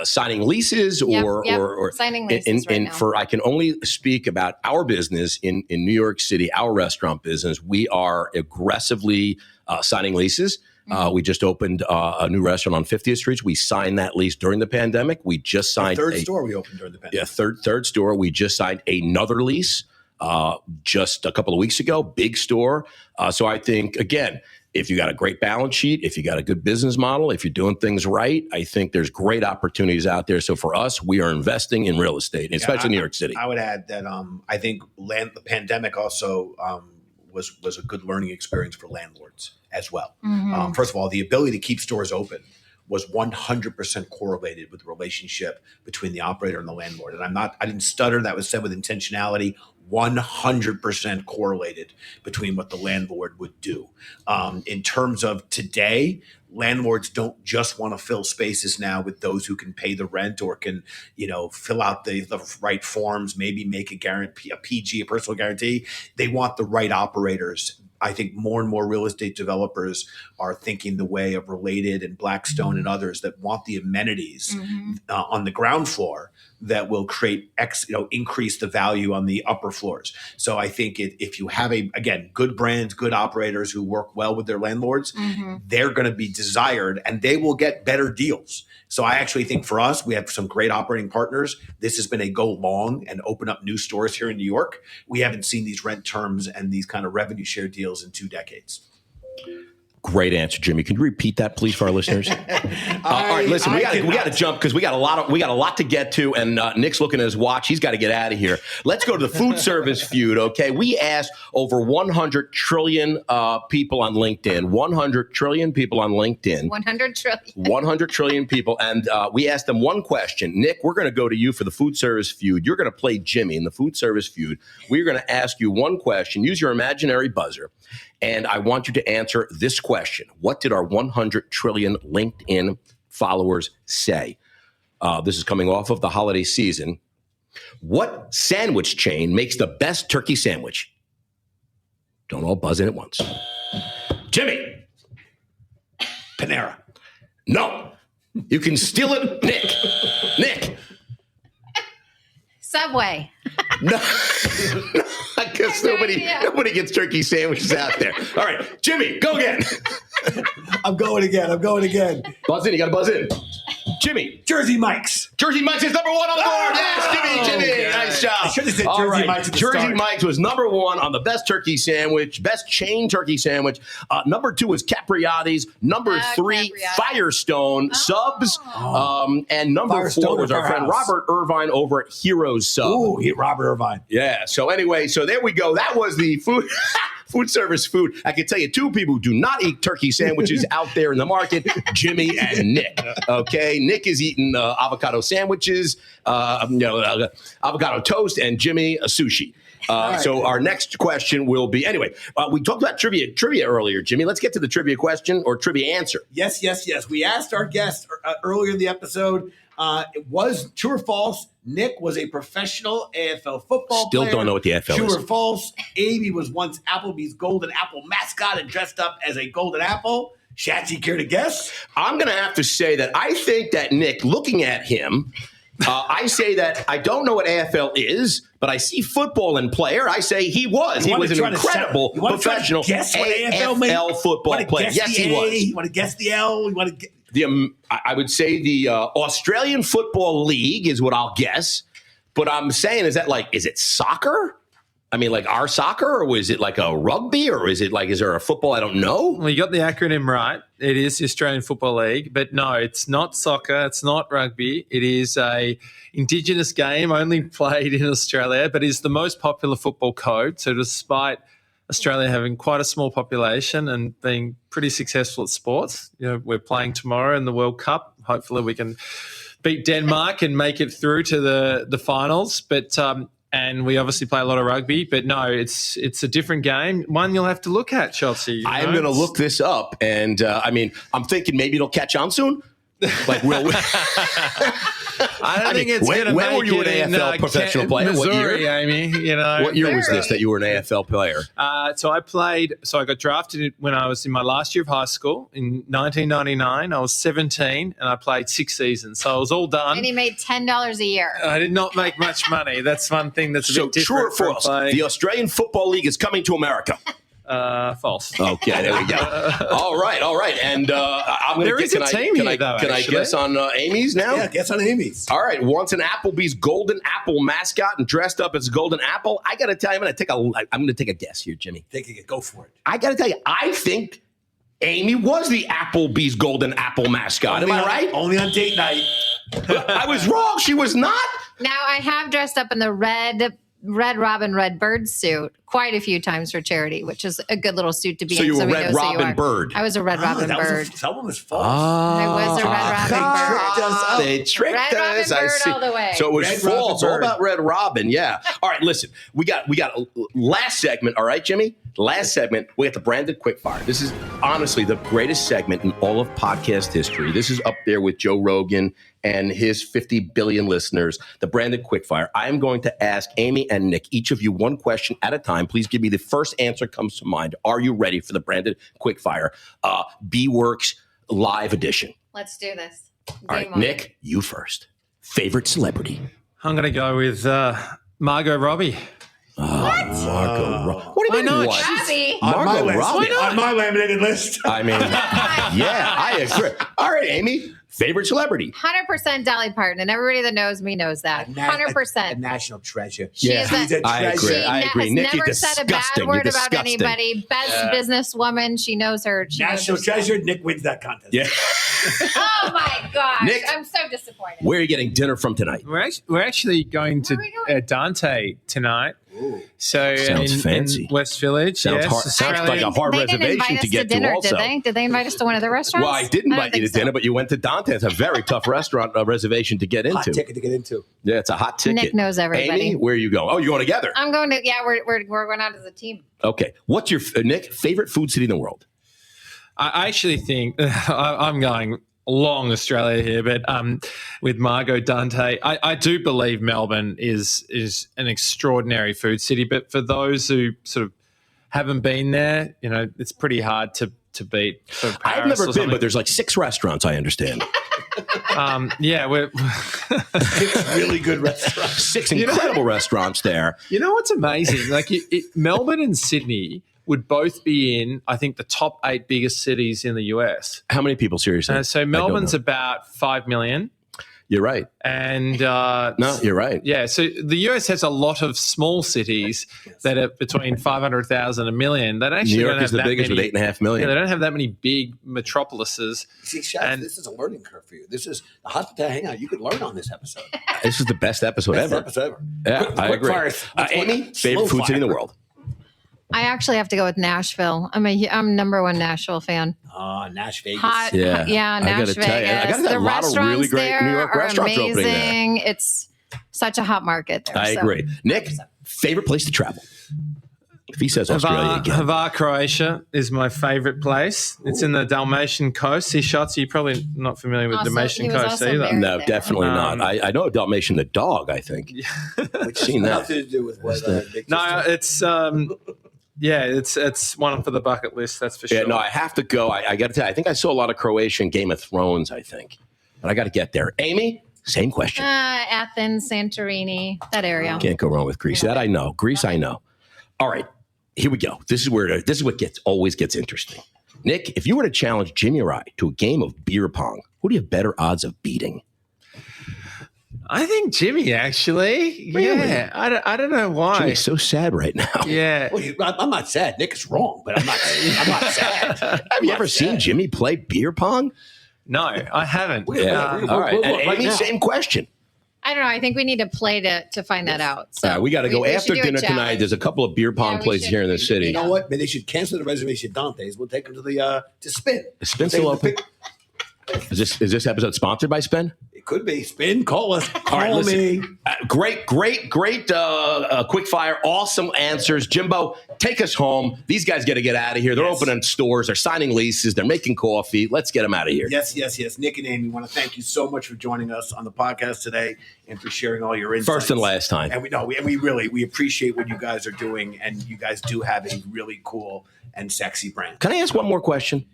signing leases or signing leases I can only speak about our business in New York City, our restaurant business. We are aggressively signing leases. We just opened a new restaurant on 50th Street. We signed that lease during the pandemic. We just signed the third store we opened during the pandemic. Yeah, third store. We just signed another lease just a couple of weeks ago. Big store. So I think, again, if you got a great balance sheet, if you got a good business model, if you're doing things right, I think there's great opportunities out there. So for us, we are investing in real estate, especially in New York City. I would add that I think the pandemic also was a good learning experience for landlords as well. Mm-hmm. First of all, the ability to keep stores open was 100% correlated with the relationship between the operator and the landlord. And I didn't stutter. That was said with intentionality. 100% correlated between what the landlord would do. In terms of today, landlords don't just want to fill spaces now with those who can pay the rent or can, fill out the right forms, maybe make a guarantee, a PG, a personal guarantee. They want the right operators. I think more and more real estate developers are thinking the way of Related and Blackstone and others that want the amenities on the ground floor that will create increase the value on the upper floors. So I think if you have good brands, good operators who work well with their landlords, they're going to be desired and they will get better deals. So I actually think for us, we have some great operating partners. This has been a go long and open up new stores here in New York. We haven't seen these rent terms and these kind of revenue share deals in 2 decades. Great answer, Jimmy. Can you repeat that, please, for our listeners? All right, listen, we got to jump because we got a lot to get to, and Nick's looking at his watch. He's got to get out of here. Let's go to the food service feud. Okay, we asked over 100 trillion people on LinkedIn. 100 trillion people on LinkedIn. 100 trillion. 100 trillion people, and we asked them one question. Nick, we're going to go to you for the food service feud. You're going to play Jimmy in the food service feud. We're going to ask you one question. Use your imaginary buzzer. And I want you to answer this question. What did our 100 trillion LinkedIn followers say? This is coming off of the holiday season. What sandwich chain makes the best turkey sandwich? Don't all buzz in at once. Jimmy. Panera. No. You can steal it. Nick. Subway. No. I guess nobody gets turkey sandwiches out there. All right, Jimmy, go again. I'm going again. Buzz in. You got to buzz in. Jimmy. Jersey Mike's. Jersey Mike's is number 1 on the board. Yes, Jimmy. Nice job. I should have said Jersey Mike's at the Jersey start. Mike's was number 1 on the best turkey sandwich, best chain turkey sandwich. Number 2 was Capriati's. Number 3, Capriati. Firestone Subs. And number Firestone 4 was our friend Firehouse. Robert Irvine over at Heroes Sub. Ooh, Robert Irvine. Yeah. So anyway, so there we go. That was the food service food. I can tell you 2 people who do not eat turkey sandwiches out there in the market, Jimmy and Nick. Okay. Nick is eating avocado sandwiches, avocado toast, and Jimmy a sushi. So our next question will be, anyway, we talked about trivia earlier, Jimmy. Let's get to the trivia question or trivia answer. Yes. We asked our guest earlier in the episode, it was true or false. Nick was a professional AFL football player. Still don't know what the AFL True is. or false. Amy was once Applebee's Golden Apple mascot and dressed up as a golden apple. Shatsy, care to guess? I'm going to have to say that I think that Nick, looking at him, I say that I don't know what AFL is, but I see football and player. I say he was. He was an incredible professional AFL football player. Yes, he was. You want to guess the L? You want to get I would say the Australian Football League is what I'll guess. But I'm saying, is it soccer? I mean, like our soccer, or is it like a rugby, or is there a football? I don't know. Well, you got the acronym right. It is the Australian Football League, but no, it's not soccer. It's not rugby. It is a Indigenous game only played in Australia, but is the most popular football code. So despite Australia having quite a small population and being pretty successful at sports, we're playing tomorrow in the World Cup. Hopefully we can beat Denmark and make it through to the finals. But and we obviously play a lot of rugby, but no, it's a different game. One you'll have to look at, Chelsea. I'm going to look this up, and I'm thinking maybe it'll catch on soon. Like, I don't think it's going to make when were you an AFL professional player? Missouri, What year? Amy, What year was this that you were an AFL player? So I got drafted when I was in my last year of high school in 1999. I was 17 and I played 6 seasons. So I was all done. And he made $10 a year. I did not make much money. That's one thing that's a bit different. True or false? The Australian Football League is coming to America. False. Okay, there we go. All right. And I'm going to There is a team here, though, Can I actually. guess on Amy's now? Yeah, guess on Amy's. All right. Once an Applebee's Golden Apple mascot and dressed up as Golden Apple, I got to tell you, I'm going to take a guess here, Jimmy. Go for it. I got to tell you, I think Amy was the Applebee's Golden Apple mascot. Am I right? Only on date night. I was wrong. She was not. Now I have dressed up in the red Robin, red bird suit quite a few times for charity, which is a good little suit to be in. So you were Somebody Red knows who you Robin are. Bird. I was a Red Robin Bird. Someone was false. I was a Red Robin Bird. They tricked Red us. Robin I Bird see. all the way. So it was Red false. Robin All Bird. about Red Robin. Yeah. All right. Listen, we got a last segment. All right, Jimmy. Last segment. We got the branded quickfire. This is honestly the greatest segment in all of podcast history. This is up there with Joe Rogan and his 50 billion listeners. The branded quickfire. I am going to ask Amy and Nick, each of you, one question at a time. Please give me the first answer comes to mind. Are you ready for the branded quickfire? B-Works Live Edition. Let's do this. All right, Game on. Nick, you first. Favorite celebrity? I'm going to go with Margot Robbie. Margot Robbie. What do you I know, mean? it's- What? Robbie. On my Margot list. Robbie. On my laminated list. I mean, yeah, I agree. All right, Amy, favorite celebrity? 100% Dolly Parton, and everybody that knows me knows that. A 100%. national treasure. She Yeah. is She's a I treasure. agree. I agree. has Nick, you're never said a bad disgusting. word You're about disgusting. anybody. Best businesswoman. She knows her. She National knows her treasure. Nick wins that contest. Yeah. stuff. Oh my gosh. Nick. I'm so disappointed. Where are you getting dinner from tonight? We're actually going to Where are we going? Dante tonight. Ooh. So Sounds in fancy. West Village. Sounds yes, hard- sounds Australia. like a hard They didn't reservation invite to us get to dinner, also. did they? Did they invite us to one of the restaurants? Well, I did invite don't you to think so. dinner, but you went to Dante. It's a very tough restaurant reservation to get Hot into. ticket to get into. Yeah, it's a hot ticket. Nick knows everybody. Amy, where are you going? Oh, you're going together. I'm going to. Yeah, we're going out as a team. Okay. What's your Nick favorite food city in the world? I actually think I'm going long Australia here, but with Margot Dante, I do believe Melbourne is an extraordinary food city. But for those who sort of haven't been there, you know, it's pretty hard to beat. Sort of Paris I've never or been, something. but there's like 6 restaurants, I understand. Yeah, we're. It's really good restaurant. 6 incredible restaurants there. You know what's amazing? Like Melbourne and Sydney would both be in, I think, the top 8 biggest cities in the US. How many people, seriously? So I don't Melbourne's know. about 5 million. You're right. And No, you're right. yeah, so the US has a lot of small cities that are between 500,000 and a million. They actually New don't York have is the that biggest many, with 8.5 million. Yeah, they don't have that many big metropolises. See, Shaz, And- this is a learning curve for you. This is the Hospitality Hangout. You could learn on this episode. This is the best episode Best ever. episode ever. Yeah, Quick- I quick agree. fire. Amy, Slow favorite food city in the fire. world? I actually have to go with Nashville. I'm number one Nashville fan. Nashville. Hot, Yeah. yeah, I gotta Nash tell you, I Vegas. gotta tell you, The a lot of really restaurants great there New York are restaurants opening there. amazing. It's such a hot market there. I so. agree. Nick, favorite place to travel? If he says Australia again. Hvar, Croatia is my favorite place. It's in the Dalmatian coast. See, Schatz, you're probably not familiar with Also, Dalmatian he was coast also either. married. No, there. definitely Um, not. I know Dalmatian the dog, I think. Which Seen that. nothing to do with what Nick No, just said. it's one for the bucket list. That's for sure. Yeah, no, I have to go. I got to tell you, I think I saw a lot of Croatian Game of Thrones, I think. But I got to get there. Amy, same question. Athens, Santorini, that area. Can't go wrong with Greece. That I know. Greece, I know. All right, here we go. This is what always gets interesting. Nick, if you were to challenge Jimmy or I to a game of beer pong, who do you have better odds of beating? I think Jimmy, actually. Really? Yeah. I don't know why. Jimmy's so sad right now. Yeah. Well, I'm not sad. Nick is wrong, but I'm not sad. Have you ever seen Jimmy play beer pong? No, I haven't. Yeah. All right. We'll And look right Amy, now. same question. I don't know. I think we need to play to find that out. So We got to go we after should do a dinner tonight. challenge. There's a couple of beer pong Yeah, we places should. here in the city. You know what? Maybe they should cancel the reservation at Dante's. We'll take them to the to Spin. Is Spin Take still them to open? Is this episode sponsored by Spin? It could be Spin. Call us. Call All right, listen. me. Great quick fire. Awesome answers. Jimbo, take us home. These guys got to get out of here. They're Yes. opening stores. They're signing leases. They're making coffee. Let's get them out of here. Yes. Nick and Amy, want to thank you so much for joining us on the podcast today and for sharing all your insights. First and last time. And we really appreciate what you guys are doing, and you guys do have a really cool and sexy brand. Can I ask one more question,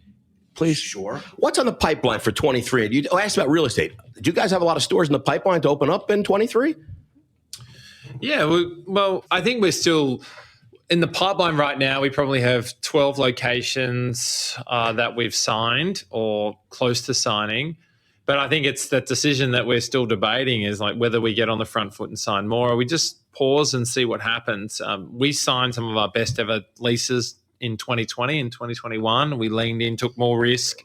please? Sure. What's on the pipeline for 23? You asked about real estate. Do you guys have a lot of stores in the pipeline to open up in 23? Yeah, well, I think we're still in the pipeline right now. We probably have 12 locations that we've signed or close to signing. But I think it's that decision that we're still debating is like whether we get on the front foot and sign more or we just pause and see what happens. We signed some of our best ever leases in 2020 and 2021. We leaned in, took more risk.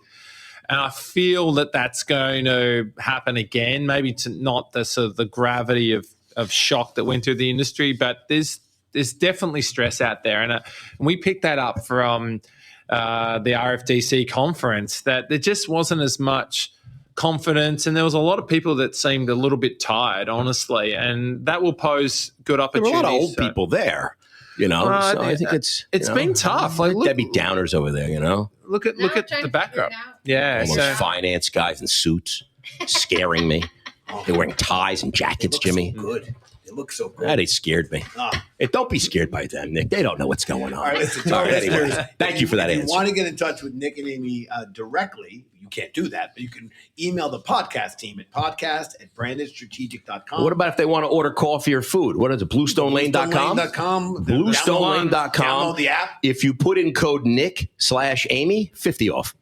And I feel that that's going to happen again, maybe to not the sort of the gravity of shock that went through the industry, but there's there's definitely stress out there, and we picked that up from the RFDC conference, that there just wasn't as much confidence, and there was a lot of people that seemed a little bit tired, honestly, and that will pose good opportunities. There were a lot of old people there, so I think it's been tough. Like Debbie Downers over there, Look at the background. Yeah, all those finance guys in suits scaring me. They're wearing ties and jackets, Jimmy. So good. They look so good. They scared me. Hey, don't be scared by them, Nick. They don't know what's going on. All right, listen, anyway, thank you for that answer. answer. If you want to get in touch with Nick and Amy directly, you can't do that, but you can email the podcast team at podcast@brandedstrategic.com. What about if they want to order coffee or food? What is it, BluestoneLane.com? BluestoneLane.com. Download the app. If you put in code Nick/Amy, 50 off.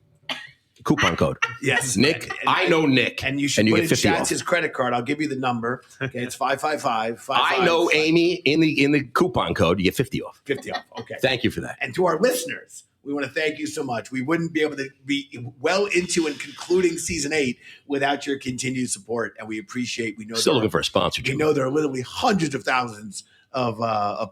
Coupon code. Yes. Nick. I know Nick. And you should put in Schatz's credit card. I'll give you the number. Okay, it's 555. I know Amy in the coupon code. You get 50 off. 50 off. Okay. Thank you for that. And to our listeners, we want to thank you so much. We wouldn't be able to be well into and concluding season 8 without your continued support. And we appreciate, Still looking for a sponsor. We know there are literally hundreds of thousands of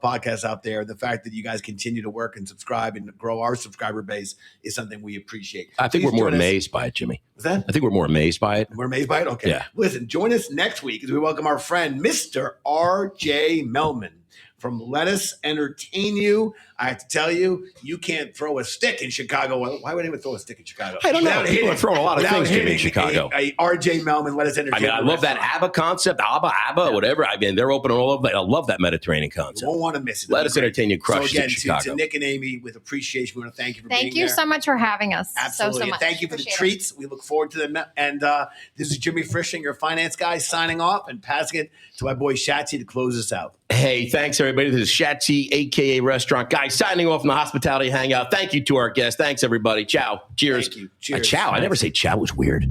podcasts out there. The fact that you guys continue to work and subscribe and grow our subscriber base is something we appreciate. I think we're more amazed by it, Jimmy. What's that? I think we're more amazed by it. We're amazed by it? Okay. Yeah. Listen, join us next week as we welcome our friend, Mr. R.J. Melman from Let Us Entertain You. I have to tell you, you can't throw a stick in Chicago. Why would anyone throw a stick in Chicago? I don't know. People are throwing a lot of things in Chicago. R.J. Melman, Let Us Entertain You. I love that ABBA concept, ABBA, whatever. I mean, they're open all over. I love that Mediterranean concept. You won't want to miss it. Let Us Entertain You crushes in Chicago. To Nick and Amy, with appreciation, we want to thank you for being here. Thank you so much for having us. Absolutely. So much. Thank you for the treats. We look forward to them. And this is Jimmy Frischling, your finance guy, signing off and passing it to my boy Schatzy to close us out. Hey, thanks, everybody. This is Schatzy, a.k.a. Restaurant Guy, signing off from the Hospitality Hangout. Thank you to our guests. Thanks, everybody. Ciao. Cheers. Thank you. Cheers. Ciao. I never say ciao. It was weird.